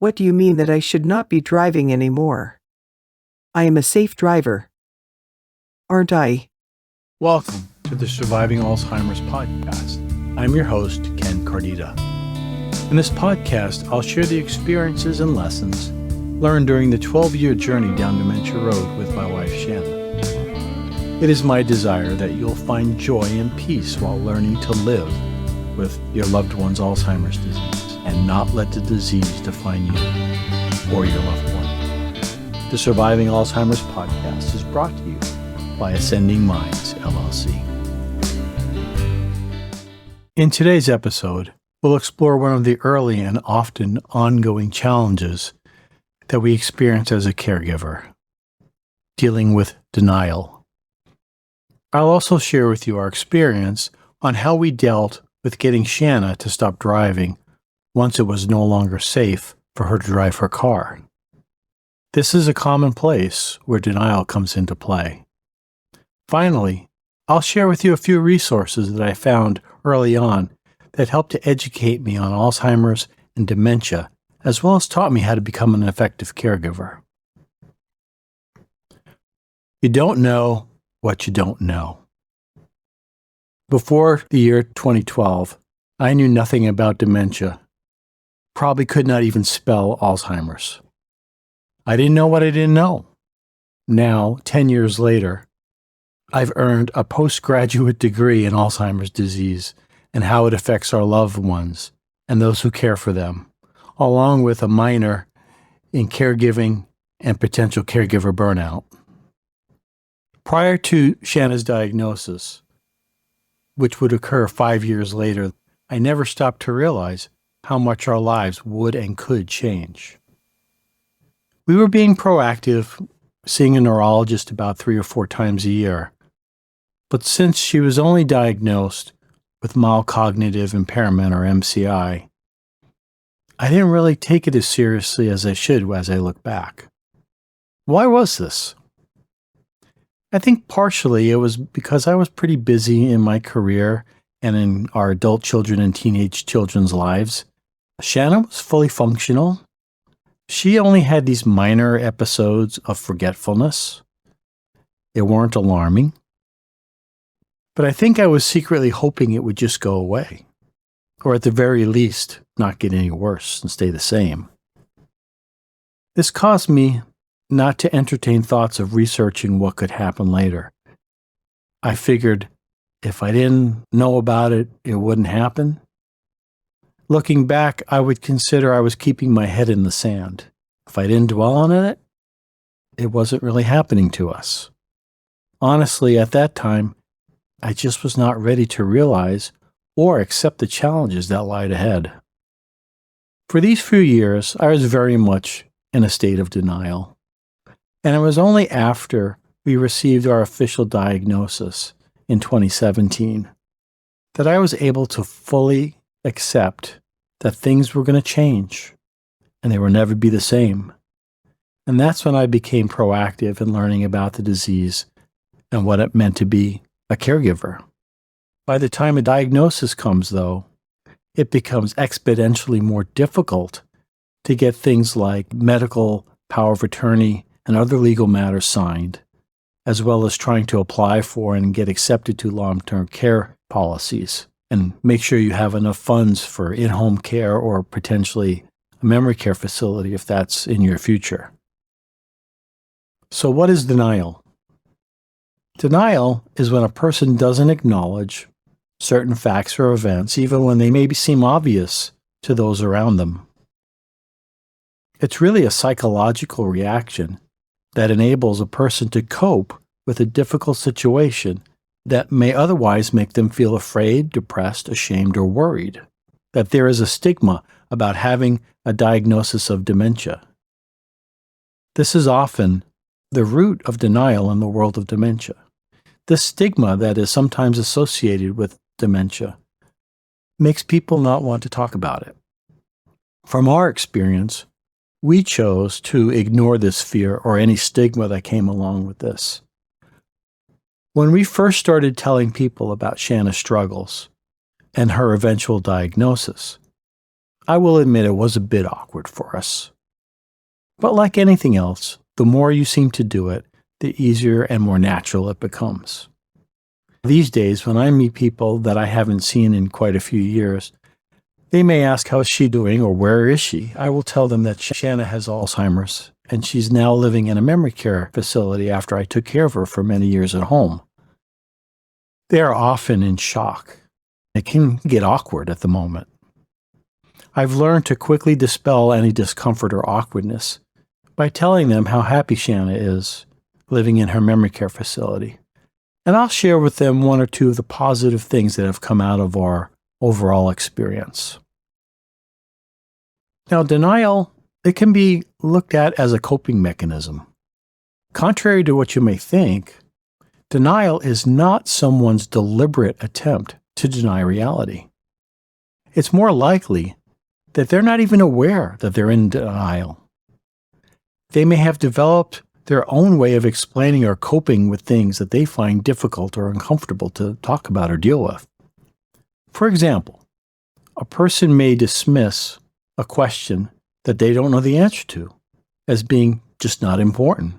What do you mean that I should not be driving anymore? I am a safe driver, aren't I? Welcome to the Surviving Alzheimer's podcast. I'm your host, Ken Cardita. In this podcast, I'll share the experiences and lessons learned during the 12-year journey down Dementia Road with my wife, Shanna. It is my desire that you'll find joy and peace while learning to live with your loved one's Alzheimer's disease and not let the disease define you or your loved one. The Surviving Alzheimer's podcast is brought to you by Ascending Minds, LLC. In today's episode, we'll explore one of the early and often ongoing challenges that we experience as a caregiver, dealing with denial. I'll also share with you our experience on how we dealt with getting Shanna to stop driving once it was no longer safe for her to drive her car. This is a common place where denial comes into play. Finally, I'll share with you a few resources that I found early on that helped to educate me on Alzheimer's and dementia, as well as taught me how to become an effective caregiver. You don't know what you don't know. Before the year 2012, I knew nothing about dementia. Probably could not even spell Alzheimer's. I didn't know what I didn't know. Now, 10 years later, I've earned a postgraduate degree in Alzheimer's disease and how it affects our loved ones and those who care for them, along with a minor in caregiving and potential caregiver burnout. Prior to Shanna's diagnosis, which would occur 5 years later, I never stopped to realize how much our lives would and could change. We were being proactive, seeing a neurologist about 3 or 4 times a year. But since she was only diagnosed with mild cognitive impairment, or MCI, I didn't really take it as seriously as I should as I look back. Why was this? I think partially it was because I was pretty busy in my career and in our adult children and teenage children's lives. Shanna was fully functional. She only had these minor episodes of forgetfulness. They weren't alarming. But I think I was secretly hoping it would just go away, or at the very least, not get any worse and stay the same. This caused me not to entertain thoughts of researching what could happen later. I figured if I didn't know about it, it wouldn't happen. Looking back, I would consider I was keeping my head in the sand. If I didn't dwell on it, it wasn't really happening to us. Honestly, at that time, I just was not ready to realize or accept the challenges that lied ahead. For these few years, I was very much in a state of denial. And it was only after we received our official diagnosis in 2017 that I was able to fully accept that things were going to change and they would never be the same. And that's when I became proactive in learning about the disease and what it meant to be a caregiver. By the time a diagnosis comes, though, it becomes exponentially more difficult to get things like medical power of attorney and other legal matters signed, as well as trying to apply for and get accepted to long-term care policies and make sure you have enough funds for in-home care or potentially a memory care facility if that's in your future. So what is denial? Denial is when a person doesn't acknowledge certain facts or events, even when they maybe seem obvious to those around them. It's really a psychological reaction that enables a person to cope with a difficult situation that may otherwise make them feel afraid, depressed, ashamed, or worried. That there is a stigma about having a diagnosis of dementia. This is often the root of denial in the world of dementia. This stigma that is sometimes associated with dementia makes people not want to talk about it. From our experience, we chose to ignore this fear or any stigma that came along with this. When we first started telling people about Shanna's struggles and her eventual diagnosis, I will admit it was a bit awkward for us. But like anything else, the more you seem to do it, the easier and more natural it becomes. These days, when I meet people that I haven't seen in quite a few years, they may ask how is she doing or where is she. I will tell them that Shanna has Alzheimer's and she's now living in a memory care facility after I took care of her for many years at home. They are often in shock. It can get awkward at the moment. I've learned to quickly dispel any discomfort or awkwardness by telling them how happy Shanna is living in her memory care facility. And I'll share with them one or two of the positive things that have come out of our overall experience. Now, denial, it can be looked at as a coping mechanism. Contrary to what you may think, denial is not someone's deliberate attempt to deny reality. It's more likely that they're not even aware that they're in denial. They may have developed their own way of explaining or coping with things that they find difficult or uncomfortable to talk about or deal with. For example, a person may dismiss a question that they don't know the answer to as being just not important.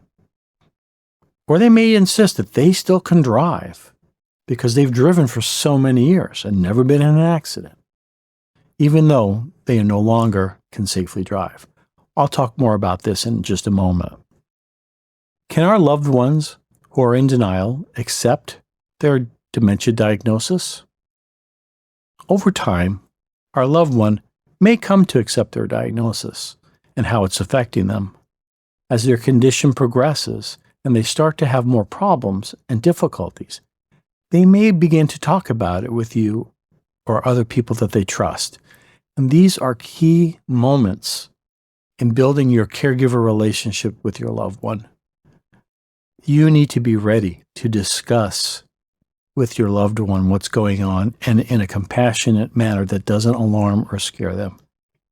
Or they may insist that they still can drive because they've driven for so many years and never been in an accident, even though they no longer can safely drive. I'll talk more about this in just a moment. Can our loved ones who are in denial accept their dementia diagnosis? Over time, our loved one may come to accept their diagnosis and how it's affecting them. As their condition progresses and they start to have more problems and difficulties, they may begin to talk about it with you or other people that they trust. And these are key moments in building your caregiver relationship with your loved one. You need to be ready to discuss with your loved one what's going on and in a compassionate manner that doesn't alarm or scare them.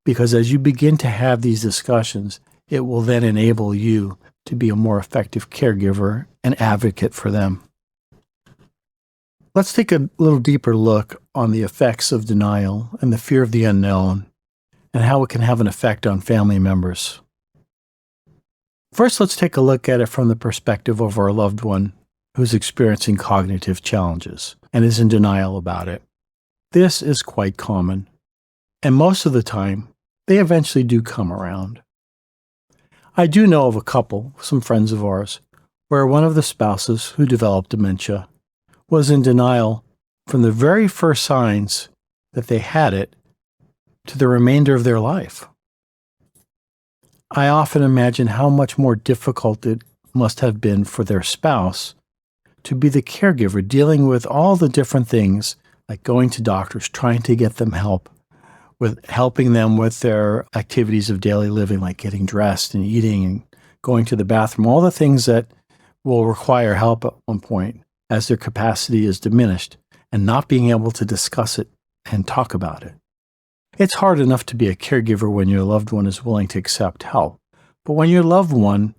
Because as you begin to have these discussions, it will then enable you to be a more effective caregiver and advocate for them. Let's take a little deeper look on the effects of denial and the fear of the unknown and how it can have an effect on family members. First, let's take a look at it from the perspective of our loved one who's experiencing cognitive challenges and is in denial about it. This is quite common, and most of the time, they eventually do come around. I do know of a couple, some friends of ours, where one of the spouses who developed dementia was in denial from the very first signs that they had it to the remainder of their life. I often imagine how much more difficult it must have been for their spouse to be the caregiver, dealing with all the different things like going to doctors, trying to get them help, with helping them with their activities of daily living, like getting dressed and eating and going to the bathroom, all the things that will require help at one point as their capacity is diminished, and not being able to discuss it and talk about it. It's hard enough to be a caregiver when your loved one is willing to accept help. But when your loved one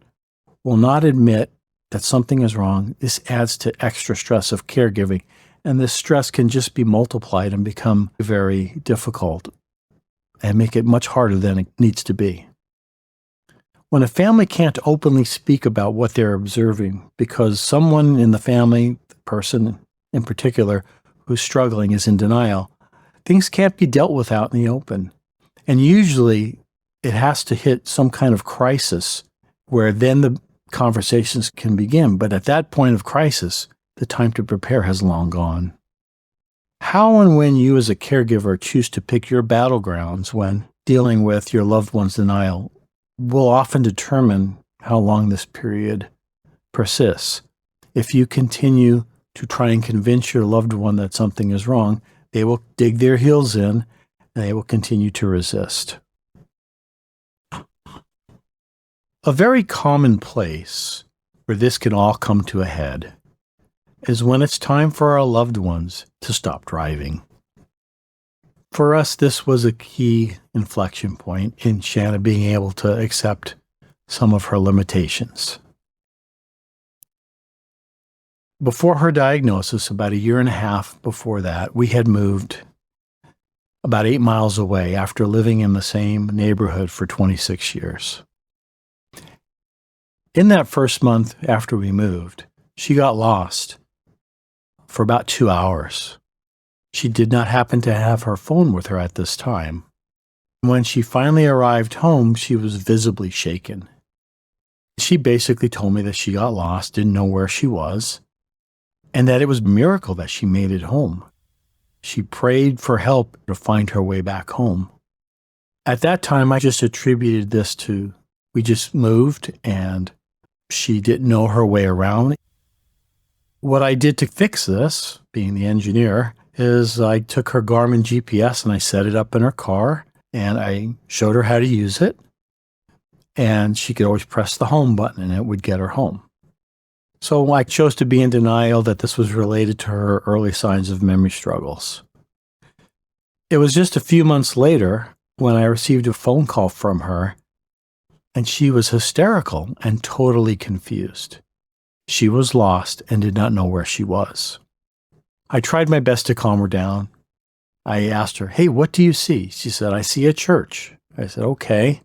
will not admit that something is wrong, this adds to extra stress of caregiving. And this stress can just be multiplied and become very difficult and make it much harder than it needs to be. When a family can't openly speak about what they're observing because someone in the family, the person in particular, who's struggling is in denial, things can't be dealt with out in the open. And usually it has to hit some kind of crisis where then the conversations can begin. But at that point of crisis, the time to prepare has long gone. How and when you as a caregiver choose to pick your battlegrounds when dealing with your loved one's denial will often determine how long this period persists. If you continue to try and convince your loved one that something is wrong, they will dig their heels in and they will continue to resist. A very common place where this can all come to a head is when it's time for our loved ones to stop driving. For us, this was a key inflection point in Shanna being able to accept some of her limitations. Before her diagnosis, about a year and a half before that, we had moved about 8 miles away after living in the same neighborhood for 26 years. In that first month after we moved, she got lost for about 2 hours. She did not happen to have her phone with her at this time. When she finally arrived home, she was visibly shaken. She basically told me that she got lost, didn't know where she was, and that it was a miracle that she made it home. She prayed for help to find her way back home. At that time, I just attributed this to we just moved and she didn't know her way around. What I did to fix this, being the engineer, is I took her Garmin GPS and I set it up in her car and I showed her how to use it. And she could always press the home button and it would get her home. So I chose to be in denial that this was related to her early signs of memory struggles. It was just a few months later when I received a phone call from her, and she was hysterical and totally confused. She was lost and did not know where she was. I tried my best to calm her down. I asked her, "Hey, what do you see?" She said, "I see a church." I said, "Okay.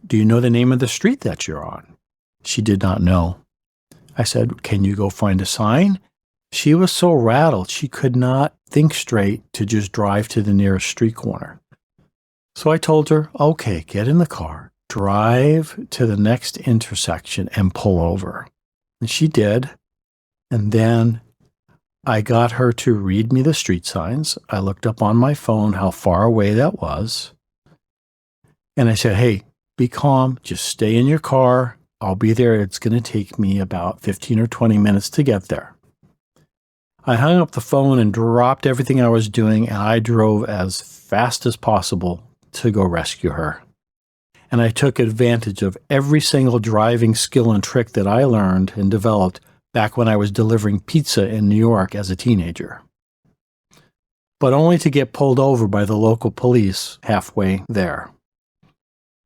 Do you know the name of the street that you're on?" She did not know. I said, "Can you go find a sign?" She was so rattled, she could not think straight to just drive to the nearest street corner. So I told her, "Okay, get in the car, drive to the next intersection and pull over." And she did. And then I got her to read me the street signs. I looked up on my phone how far away that was. And I said, "Hey, be calm, just stay in your car. I'll be there. It's going to take me about 15 or 20 minutes to get there." I hung up the phone and dropped everything I was doing, and I drove as fast as possible to go rescue her. And I took advantage of every single driving skill and trick that I learned and developed back when I was delivering pizza in New York as a teenager. But only to get pulled over by the local police halfway there.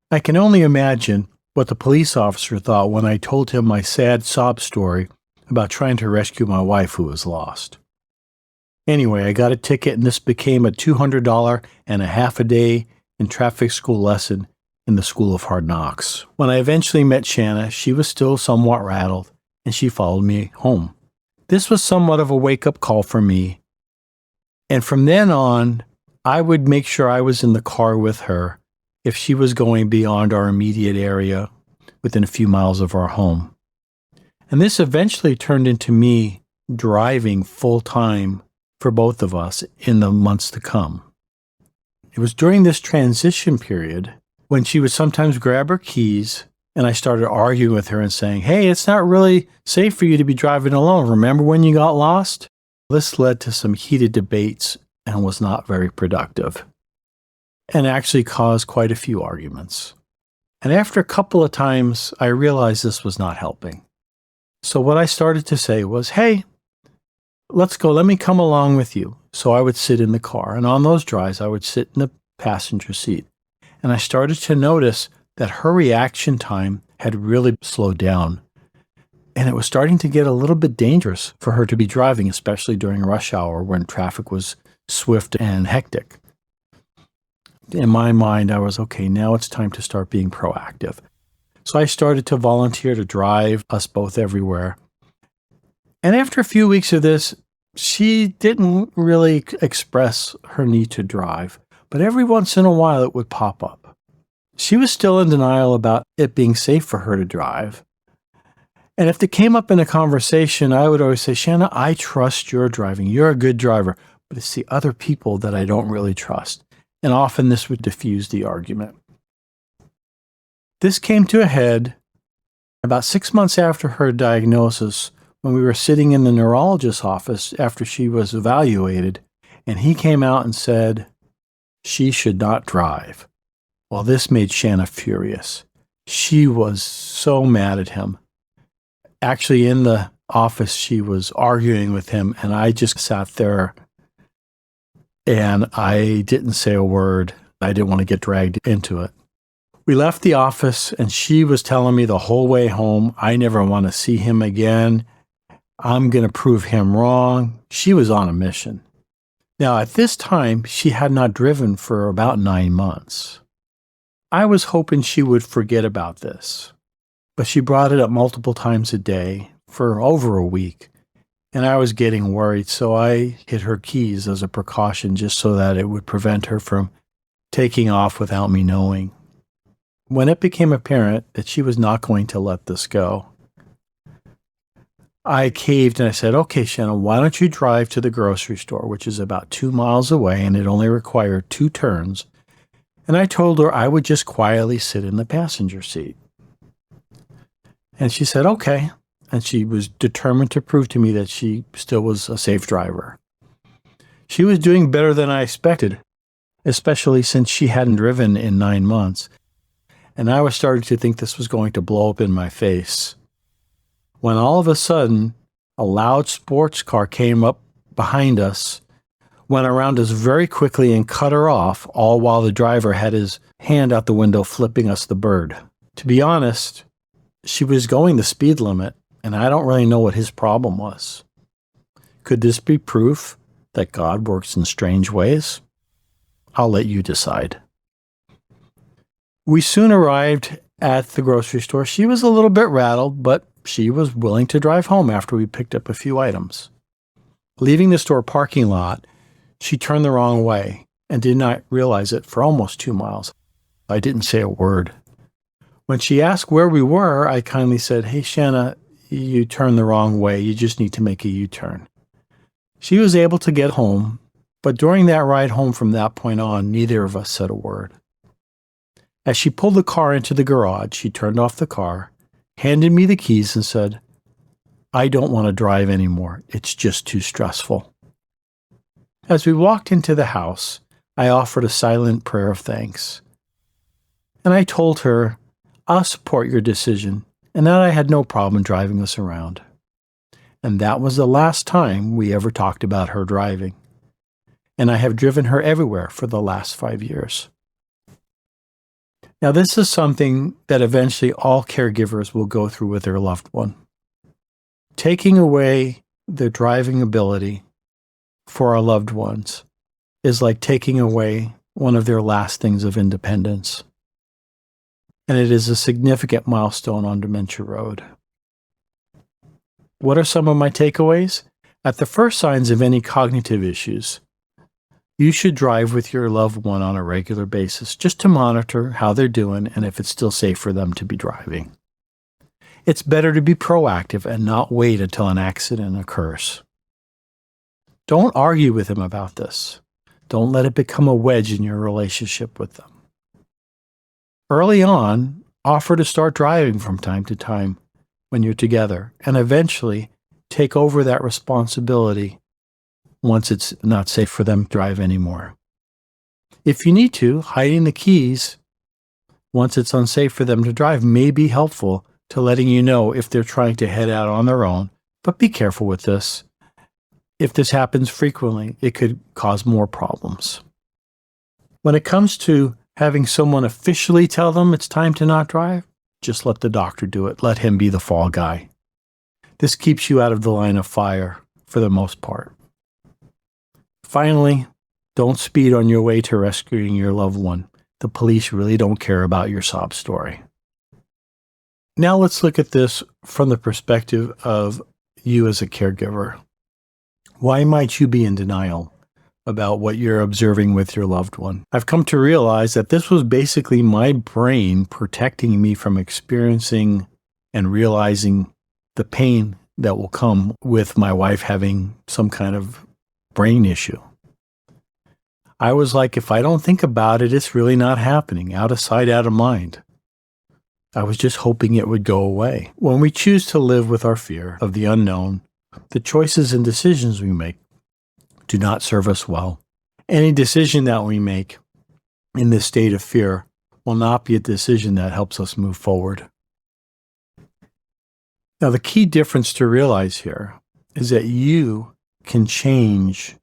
I can only imagine what the police officer thought when I told him my sad sob story about trying to rescue my wife who was lost. Anyway, I got a ticket and this became a $200 and a half a day in traffic school lesson in the School of Hard Knocks. When I eventually met Shanna, she was still somewhat rattled and she followed me home. This was somewhat of a wake-up call for me. And from then on, I would make sure I was in the car with her if she was going beyond our immediate area within a few miles of our home. And this eventually turned into me driving full-time for both of us in the months to come. It was during this transition period when she would sometimes grab her keys and I started arguing with her and saying, "Hey, it's not really safe for you to be driving alone. Remember when you got lost?" This led to some heated debates and was not very productive, and actually caused quite a few arguments. And after a couple of times, I realized this was not helping. So what I started to say was, "Hey, let's go. Let me come along with you." So I would sit in the car, and on those drives, I would sit in the passenger seat. And I started to notice that her reaction time had really slowed down. And it was starting to get a little bit dangerous for her to be driving, especially during rush hour when traffic was swift and hectic. In my mind, I was, okay, now it's time to start being proactive. So I started to volunteer to drive us both everywhere. And after a few weeks of this, she didn't really express her need to drive, but every once in a while it would pop up. She was still in denial about it being safe for her to drive. And if it came up in a conversation, I would always say, "Shanna, I trust your driving. You're a good driver, but it's the other people that I don't really trust." And often this would diffuse the argument. This came to a head about 6 months after her diagnosis, when we were sitting in the neurologist's office after she was evaluated, and he came out and said she should not drive. Well, this made Shanna furious. She was so mad at him. Actually, in the office, she was arguing with him, and I just sat there, and I didn't say a word. I didn't want to get dragged into it. We left the office, and she was telling me the whole way home, "I never want to see him again. I'm going to prove him wrong." She was on a mission. Now, at this time, she had not driven for about 9 months. I was hoping she would forget about this, but she brought it up multiple times a day for over a week, and I was getting worried, so I hid her keys as a precaution just so that it would prevent her from taking off without me knowing. When it became apparent that she was not going to let this go, I caved and I said, "Okay, Shanna, why don't you drive to the grocery store, which is about 2 miles away, and it only required 2 turns." And I told her I would just quietly sit in the passenger seat. And she said, "Okay." And she was determined to prove to me that she still was a safe driver. She was doing better than I expected, especially since she hadn't driven in 9 months. And I was starting to think this was going to blow up in my face, when all of a sudden, a loud sports car came up behind us, went around us very quickly and cut her off, all while the driver had his hand out the window flipping us the bird. To be honest, she was going the speed limit, and I don't really know what his problem was. Could this be proof that God works in strange ways? I'll let you decide. We soon arrived at the grocery store. She was a little bit rattled, but she was willing to drive home after we picked up a few items. Leaving the store parking lot, she turned the wrong way and did not realize it for almost 2 miles. I didn't say a word. When she asked where we were, I kindly said, "Hey, Shanna, you turned the wrong way. You just need to make a U-turn." She was able to get home, but during that ride home from that point on, neither of us said a word. As she pulled the car into the garage, she turned off the car, handed me the keys, and said, "I don't want to drive anymore. It's just too stressful." As we walked into the house, I offered a silent prayer of thanks. And I told her, "I'll support your decision," and that I had no problem driving us around. And that was the last time we ever talked about her driving. And I have driven her everywhere for the last 5 years. Now, this is something that eventually all caregivers will go through with their loved one. Taking away their driving ability for our loved ones is like taking away one of their last things of independence. And it is a significant milestone on Dementia Road. What are some of my takeaways? At the first signs of any cognitive issues, you should drive with your loved one on a regular basis just to monitor how they're doing and if it's still safe for them to be driving. It's better to be proactive and not wait until an accident occurs. Don't argue with them about this. Don't let it become a wedge in your relationship with them. Early on, offer to start driving from time to time when you're together, and eventually take over that responsibility once it's not safe for them to drive anymore. If you need to, hiding the keys once it's unsafe for them to drive may be helpful to letting you know if they're trying to head out on their own, but be careful with this. If this happens frequently, it could cause more problems. When it comes to having someone officially tell them it's time to not drive, just let the doctor do it. Let him be the fall guy. This keeps you out of the line of fire for the most part. Finally, don't speed on your way to rescuing your loved one. The police really don't care about your sob story. Now let's look at this from the perspective of you as a caregiver. Why might you be in denial about what you're observing with your loved one? I've come to realize that this was basically my brain protecting me from experiencing and realizing the pain that will come with my wife having some kind of brain issue. I was like, if I don't think about it, it's really not happening. Out of sight, out of mind. I was just hoping it would go away. When we choose to live with our fear of the unknown, the choices and decisions we make do not serve us well. Any decision that we make in this state of fear will not be a decision that helps us move forward. Now, the key difference to realize here is that you can change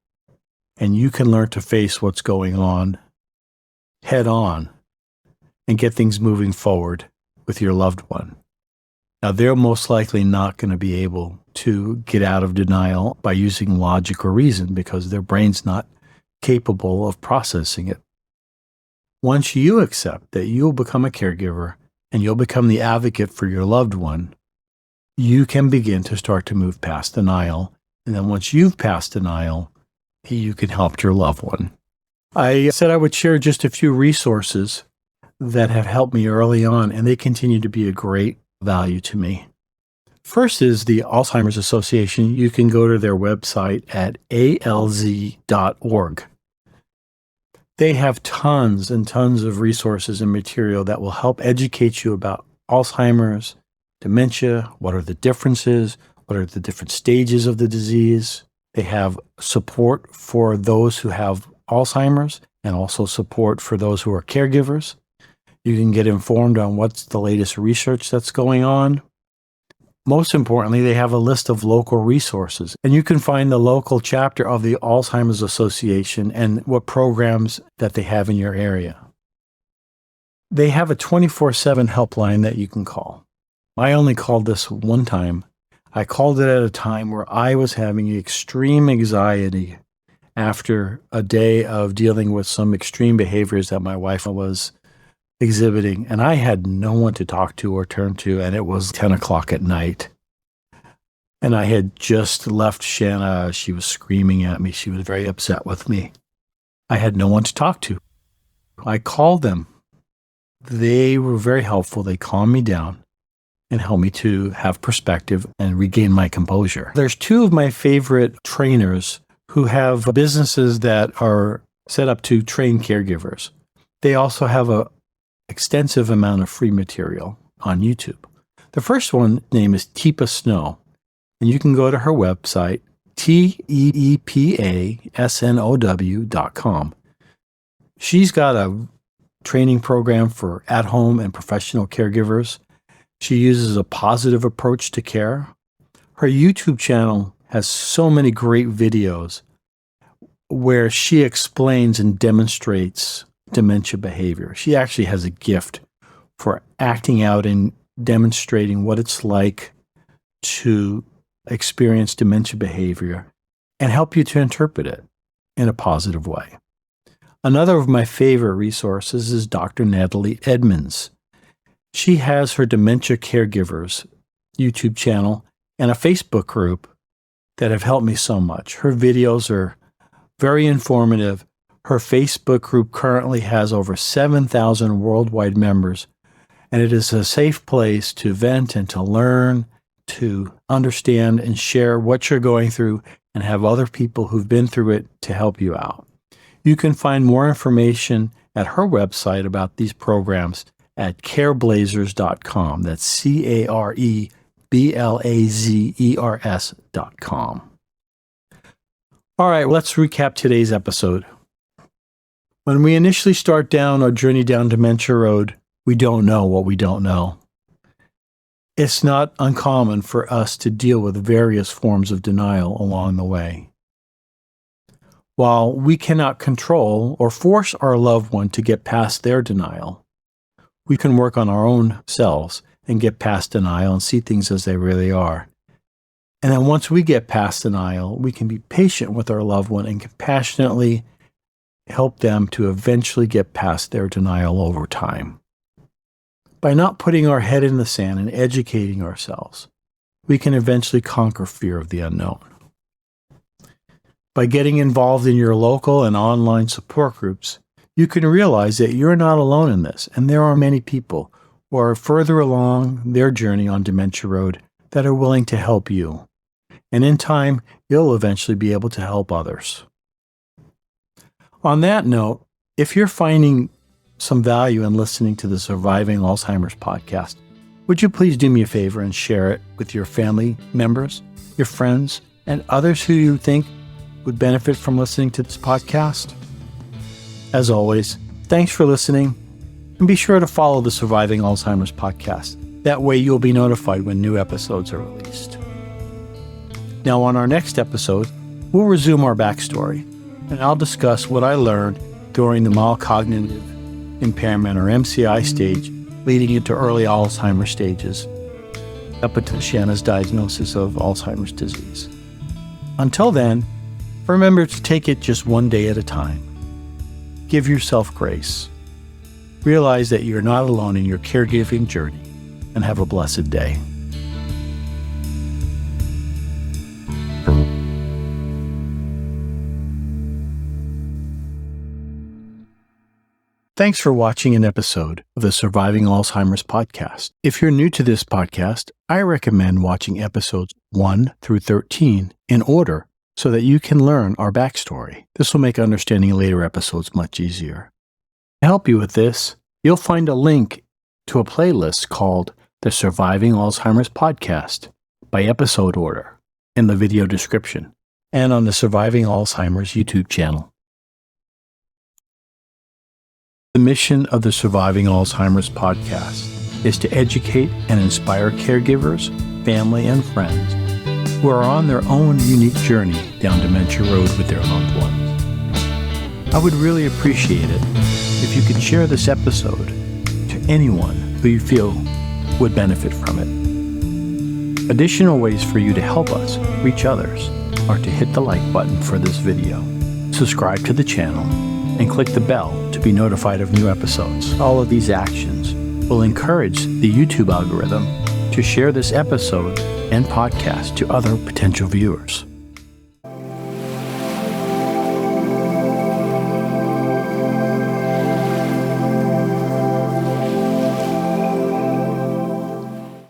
and you can learn to face what's going on head on and get things moving forward with your loved one. Now, they're most likely not going to be able to get out of denial by using logic or reason because their brain's not capable of processing it. Once you accept that you'll become a caregiver and you'll become the advocate for your loved one, you can begin to start to move past denial. And then once you've passed denial, you can help your loved one. I said I would share just a few resources that have helped me early on, and they continue to be a great value to me. First is the Alzheimer's Association. You can go to their website at alz.org. They have tons and tons of resources and material that will help educate you about Alzheimer's, dementia, what are the differences, what are the different stages of the disease. They have support for those who have Alzheimer's and also support for those who are caregivers. You can get informed on what's the latest research that's going on. Most importantly, they have a list of local resources, and you can find the local chapter of the Alzheimer's Association and what programs that they have in your area. They have a 24/7 helpline that you can call. I only called this one time. I called it at a time where I was having extreme anxiety after a day of dealing with some extreme behaviors that my wife was exhibiting, and I had no one to talk to or turn to, and it was 10 o'clock at night. And I had just left Shanna. She was screaming at me. She was very upset with me. I had no one to talk to. I called them. They were very helpful. They calmed me down and helped me to have perspective and regain my composure. There's two of my favorite trainers who have businesses that are set up to train caregivers. They also have an extensive amount of free material on YouTube. The first one name is Teepa Snow, and you can go to her website, teepasnow.com. She's got a training program for at-home and professional caregivers. She uses a positive approach to care. Her YouTube channel has so many great videos where she explains and demonstrates dementia behavior. She actually has a gift for acting out and demonstrating what it's like to experience dementia behavior and help you to interpret it in a positive way. Another of my favorite resources is Dr. Natalie Edmonds. She has her Dementia Caregivers YouTube channel and a Facebook group that have helped me so much. Her videos are very informative. Her Facebook group currently has over 7,000 worldwide members, and it is a safe place to vent and to learn, to understand and share what you're going through and have other people who've been through it to help you out. You can find more information at her website about these programs at careblazers.com. That's careblazers.com. All right, let's recap today's episode. When we initially start down our journey down Dementia Road, we don't know what we don't know. It's not uncommon for us to deal with various forms of denial along the way. While we cannot control or force our loved one to get past their denial, we can work on our own selves and get past denial and see things as they really are. And then once we get past denial, we can be patient with our loved one and compassionately help them to eventually get past their denial over time. By not putting our head in the sand and educating ourselves, we can eventually conquer fear of the unknown. By getting involved in your local and online support groups, you can realize that you're not alone in this, and there are many people who are further along their journey on Dementia Road that are willing to help you. And in time, you'll eventually be able to help others. On that note, if you're finding some value in listening to the Surviving Alzheimer's podcast, would you please do me a favor and share it with your family members, your friends, and others who you think would benefit from listening to this podcast? As always, thanks for listening, and be sure to follow the Surviving Alzheimer's podcast. That way you'll be notified when new episodes are released. Now, on our next episode, we'll resume our backstory, and I'll discuss what I learned during the mild cognitive impairment or MCI stage leading into early Alzheimer's stages up until Shanna's diagnosis of Alzheimer's disease. Until then, Remember to take it just one day at a time. Give yourself grace. Realize that you're not alone in your caregiving journey, and have a blessed day. Thanks for watching an episode of the Surviving Alzheimer's podcast. If you're new to this podcast, I recommend watching episodes 1 through 13 in order so that you can learn our backstory. This will make understanding later episodes much easier. To help you with this, you'll find a link to a playlist called the Surviving Alzheimer's podcast by episode order in the video description and on the Surviving Alzheimer's YouTube channel. The mission of the Surviving Alzheimer's podcast is to educate and inspire caregivers, family, and friends who are on their own unique journey down dementia road with their loved ones. I would really appreciate it if you could share this episode to anyone who you feel would benefit from it. Additional ways for you to help us reach others are to hit the like button for this video, subscribe to the channel, and click the bell to be notified of new episodes. All of these actions will encourage the YouTube algorithm to share this episode and podcast to other potential viewers.